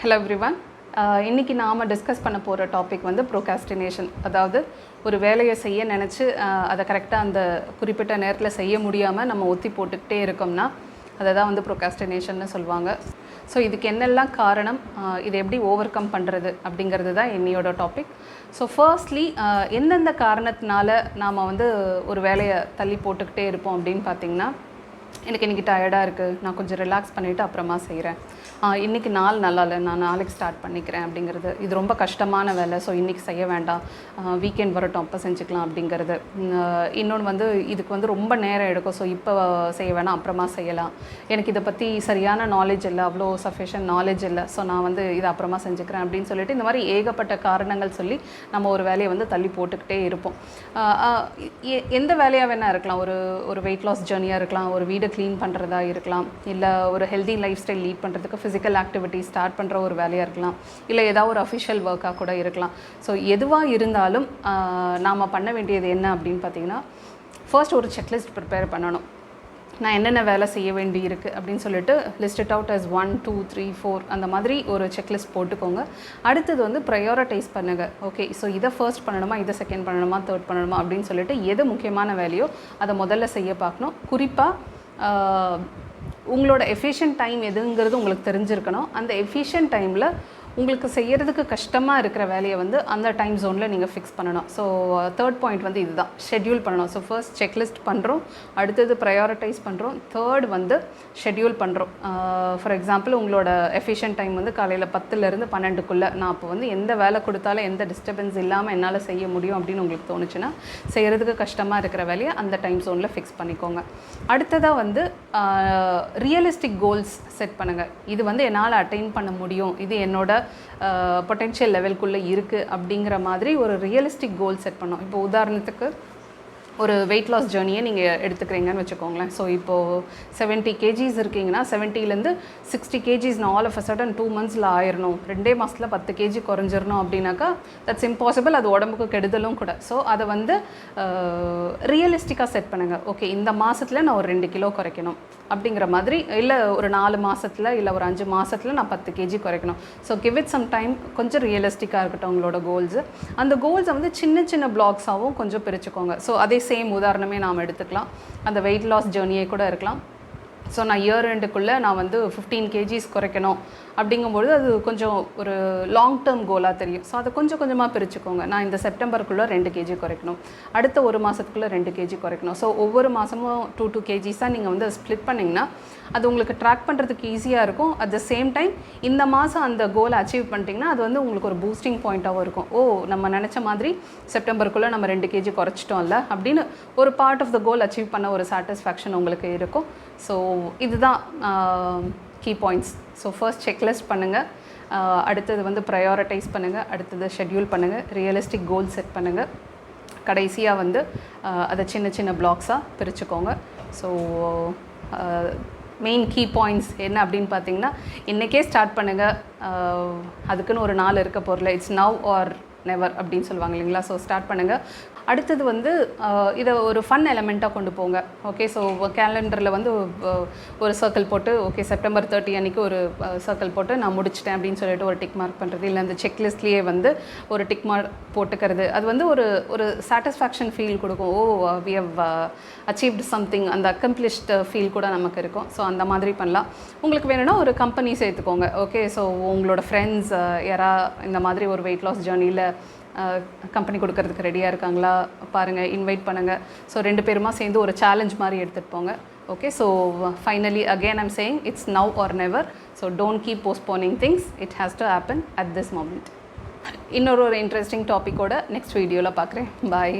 Hello everyone. இன்றைக்கி நாம் discuss பண்ண போகிற டாபிக் வந்து ப்ரோகாஸ்டினேஷன். அதாவது ஒரு வேலையை செய்ய நினச்சி அதை கரெக்டாக அந்த குறிப்பிட்ட நேரத்தில் செய்ய முடியாமல் நம்ம ஒத்தி போட்டுக்கிட்டே இருக்கோம்னா அதை தான் வந்து ப்ரோகாஸ்டினேஷன்னு சொல்லுவாங்க. ஸோ இதுக்கு என்னெல்லாம் காரணம், இதை எப்படி ஓவர் கம் பண்ணுறது அப்படிங்கிறது தான் என்னையோட டாபிக். ஸோ ஃபர்ஸ்ட்லி எந்தெந்த காரணத்தினால நாம் வந்து ஒரு வேலையை தள்ளி போட்டுக்கிட்டே இருப்போம் அப்படின்னு பார்த்திங்கன்னா, எனக்கு இன்றைக்கி டயர்டாக இருக்குது, நான் கொஞ்சம் ரிலாக்ஸ் பண்ணிவிட்டு அப்புறமா செய்கிறேன், இன்றைக்கி நாள் நல்லா இல்லை, நான் நாளைக்கு ஸ்டார்ட் பண்ணிக்கிறேன் அப்படிங்கிறது, இது ரொம்ப கஷ்டமான வேலை ஸோ இன்றைக்கி செய்ய வேண்டாம், வீக்கெண்ட் வரட்டும் அப்போ செஞ்சுக்கலாம் அப்படிங்கிறது. இன்னொன்று வந்து இதுக்கு வந்து ரொம்ப நேரம் எடுக்கும் ஸோ இப்போ செய்ய வேணாம் அப்புறமா செய்யலாம், எனக்கு இதை பற்றி சரியான நாலேஜ் இல்லை, அவ்வளோ சஃபிஷியன்ட் நாலேஜ் இல்லை ஸோ நான் வந்து இதை அப்புறமா செஞ்சுக்கிறேன் அப்படின்னு சொல்லிட்டு இந்த மாதிரி ஏகப்பட்ட காரணங்கள் சொல்லி நம்ம ஒரு வேலையை வந்து தள்ளி போட்டுக்கிட்டே இருப்போம். எந்த வேலையாக வேணால் இருக்கலாம், ஒரு வெயிட் லாஸ் ஜர்னியாக இருக்கலாம், ஒரு வீடை க்ளீன் பண்ணுறதா இருக்கலாம், இல்லை ஒரு ஹெல்தி லைஃப் ஸ்டைல் லீட் பண்ணுறதுக்கு ஃபிசிக்கல் ஆக்டிவிட்டி ஸ்டார்ட் பண்ணுற ஒரு வேலையாக இருக்கலாம், இல்லை ஏதாவது ஒரு அஃபிஷியல் ஒர்க்காக கூட இருக்கலாம். ஸோ எதுவாக இருந்தாலும் நாம் பண்ண வேண்டியது என்ன அப்படின்னு பார்த்தீங்கன்னா, ஃபர்ஸ்ட் ஒரு செக்லிஸ்ட் ப்ரிப்பேர் பண்ணணும். நான் என்னென்ன வேலை செய்ய வேண்டி இருக்குது அப்படின்னு சொல்லிட்டு லிஸ்ட் இட் அவுட் as 1 2 3 4 அந்த மாதிரி ஒரு செக்லிஸ்ட் போட்டுக்கோங்க. அடுத்தது வந்து ப்ரையாரிட்டைஸ் பண்ணுங்கள். ஓகே, ஸோ இதை ஃபர்ஸ்ட் பண்ணணுமா, இதை செகண்ட் பண்ணணுமா, தேர்ட் பண்ணணுமா அப்படின்னு சொல்லிட்டு எது முக்கியமான வேலையோ அதை முதல்ல செய்ய பார்க்கணும். குறிப்பாக உங்களோட எஃபிஷியன்ட் டைம் எதுங்கிறது உங்களுக்கு தெரிஞ்சிருக்கணும். அந்த எஃபிஷியன்ட் டைமில் உங்களுக்கு செய்கிறதுக்கு கஷ்டமாக இருக்கிற வேலையை வந்து அந்த டைம் ஜோனில் நீங்கள் ஃபிக்ஸ் பண்ணணும். ஸோ தேர்ட் பாயிண்ட் வந்து இதுதான், ஷெட்யூல் பண்ணணும். ஸோ ஃபர்ஸ்ட் செக்லிஸ்ட் பண்ணுறோம், அடுத்தது ப்ரையாரிட்டைஸ் பண்ணுறோம், தேர்ட் வந்து ஷெட்யூல் பண்ணுறோம். ஃபார் எக்ஸாம்பிள் உங்களோட எஃபிஷியன்ட் டைம் வந்து காலையில் 10லேருந்து 12க்குள்ளே நான் அப்போ வந்து எந்த வேலை கொடுத்தாலும் எந்த டிஸ்டர்பன்ஸ் இல்லாமல் என்னால் செய்ய முடியும் அப்படின்னு உங்களுக்கு தோணுச்சுன்னா செய்கிறதுக்கு கஷ்டமாக இருக்கிற வேலையை அந்த டைம் ஜோனில் ஃபிக்ஸ் பண்ணிக்கோங்க. அடுத்ததாக வந்து ரியலிஸ்டிக் கோல்ஸ் செட் பண்ணுங்கள். இது வந்து என்னால் அட்டைன் பண்ண முடியும், இது என்னோட பொட்டென்ஷியல் லெவலுக்குள்ளே இருக்குது அப்படிங்கிற மாதிரி ஒரு ரியலிஸ்டிக் கோல் செட் பண்ணோம். இப்போ உதாரணத்துக்கு ஒரு வெயிட் லாஸ் ஜேர்னியை நீங்கள் எடுத்துக்கிறீங்கன்னு வச்சுக்கோங்களேன். ஸோ இப்போது 70 kgs இருக்கீங்கன்னா 70லேருந்து 60 kgs நான் all of a sudden 2 months ஆயிடணும், 2 மாதத்தில் 10 kg குறைஞ்சிடணும் அப்படின்னாக்கா தட்ஸ் இம்பாசிபிள், அது உடம்புக்கு கெடுதலும் கூட. ஸோ அதை வந்து ரியலிஸ்டிக்காக செட் பண்ணுங்கள். ஓகே, இந்த மாதத்தில் நான் ஒரு 2 கிலோ குறைக்கணும் அப்படிங்கிற மாதிரி, இல்லை ஒரு 4 மாதத்தில் இல்லை ஒரு 5 மாதத்தில் நான் 10 kg குறைக்கணும். So give it some time, கொஞ்சம் ரியலிஸ்டிக்காக இருக்கட்டும் உங்களோட கோல்ஸு. அந்த கோல்ஸை வந்து சின்ன சின்ன பிளாக்ஸாகவும் கொஞ்சம் பிரிச்சுக்கோங்க. ஸோ அதே சேம் உதாரணமே நாம் எடுத்துக்கலாம், அந்த வெயிட் லாஸ் ஜேர்னியே கூட இருக்கலாம். ஸோ நான் இயர் எண்டுக்குள்ளே நான் வந்து 15 kgs குறைக்கணும் அப்படிங்கும்பொழுது அது கொஞ்சம் ஒரு லாங் டேர்ம் கோலாக தெரியும். ஸோ அதை கொஞ்சம் கொஞ்சமாக பிரிச்சுக்கோங்க. நான் இந்த செப்டம்பருக்குள்ளே 2 kg குறைக்கணும், அடுத்த ஒரு மாதத்துக்குள்ளே 2 kg குறைக்கணும். ஸோ ஒவ்வொரு மாதமும் 2 kgs நீங்கள் வந்து ஸ்ப்ளிட் பண்ணிங்கன்னா அது உங்களுக்கு ட்ராக் பண்ணுறதுக்கு ஈஸியாக இருக்கும். அட் த சேம் டைம் இந்த மாதம் அந்த கோலை அச்சீவ் பண்ணிட்டீங்கன்னா அது வந்து உங்களுக்கு ஒரு பூஸ்டிங் பாயிண்ட்டாகவும் இருக்கும். ஓ, நம்ம நினச்ச மாதிரி செப்டம்பருக்குள்ளே நம்ம 2 kg குறைச்சிட்டோம்ல அப்படின்னு ஒரு part of the goal achieve பண்ண ஒரு சாட்டிஸ்ஃபேக்ஷன் உங்களுக்கு இருக்கும். ஸோ இதுதான் key points. So first checklist பண்ணுங்கள், அடுத்தது வந்து ப்ரையாரிட்டைஸ் பண்ணுங்கள், அடுத்தது ஷெட்யூல் பண்ணுங்கள், ரியலிஸ்டிக் கோல் செட் பண்ணுங்கள், கடைசியாக வந்து அதை சின்ன சின்ன பிளாக்ஸாக பிரிச்சுக்கோங்க. ஸோ மெயின் கீ பாயிண்ட்ஸ் என்ன அப்படின்னு பார்த்தீங்கன்னா, இன்றைக்கே ஸ்டார்ட் பண்ணுங்கள், அதுக்குன்னு ஒரு நாள் இருக்க போகிறல, இட்ஸ் நவ் ஆர் நெவர் அப்படின்னு சொல்லுவாங்க இல்லைங்களா. ஸோ ஸ்டார்ட் பண்ணுங்கள். அடுத்தது வந்து இதை ஒரு ஃபன் எலமெண்ட்டாக கொண்டு போங்க. ஓகே, ஸோ கேலண்டரில் வந்து ஒரு சர்க்கிள் போட்டு, ஓகே செப்டம்பர் 30 அன்றைக்கி ஒரு சர்க்கிள் போட்டு நான் முடிச்சிட்டேன் அப்படின்னு சொல்லிட்டு ஒரு டிக் மார்க் பண்ணுறது, இல்லை அந்த செக்லிஸ்ட்லேயே வந்து ஒரு டிக் மார்க் போட்டுக்கிறது, அது வந்து ஒரு சாட்டிஸ்ஃபேக்ஷன் ஃபீல் கொடுக்கும். ஓ, வி ஹவ் அச்சீவ்டு சம்திங், அந்த அக்கம்ப்ளிஷ்டு ஃபீல் கூட நமக்கு இருக்கும். ஸோ அந்த மாதிரி பண்ணலாம். உங்களுக்கு வேணும்னா ஒரு கம்பெனி சேர்த்துக்கோங்க. ஓகே, ஸோ உங்களோட ஃப்ரெண்ட்ஸ் யாரா இந்த மாதிரி ஒரு வெயிட் லாஸ் ஜேர்னியில் கம்பெனி கொடுக்கறதுக்கு ரெடியாக இருக்காங்களா பாருங்கள், இன்வைட் பண்ணுங்கள். ஸோ 2 பேருமா சேர்ந்து ஒரு சேலஞ்ச் மாதிரி எடுத்துகிட்டு போங்க. Okay, so finally again I'm saying it's now are never. So don't keep postponing things, it has to happen at this moment. இன்னொரு இன்ட்ரெஸ்டிங் டாப்பிக்கோட நெக்ஸ்ட் வீடியோவில் பார்க்குறேன். பாய்.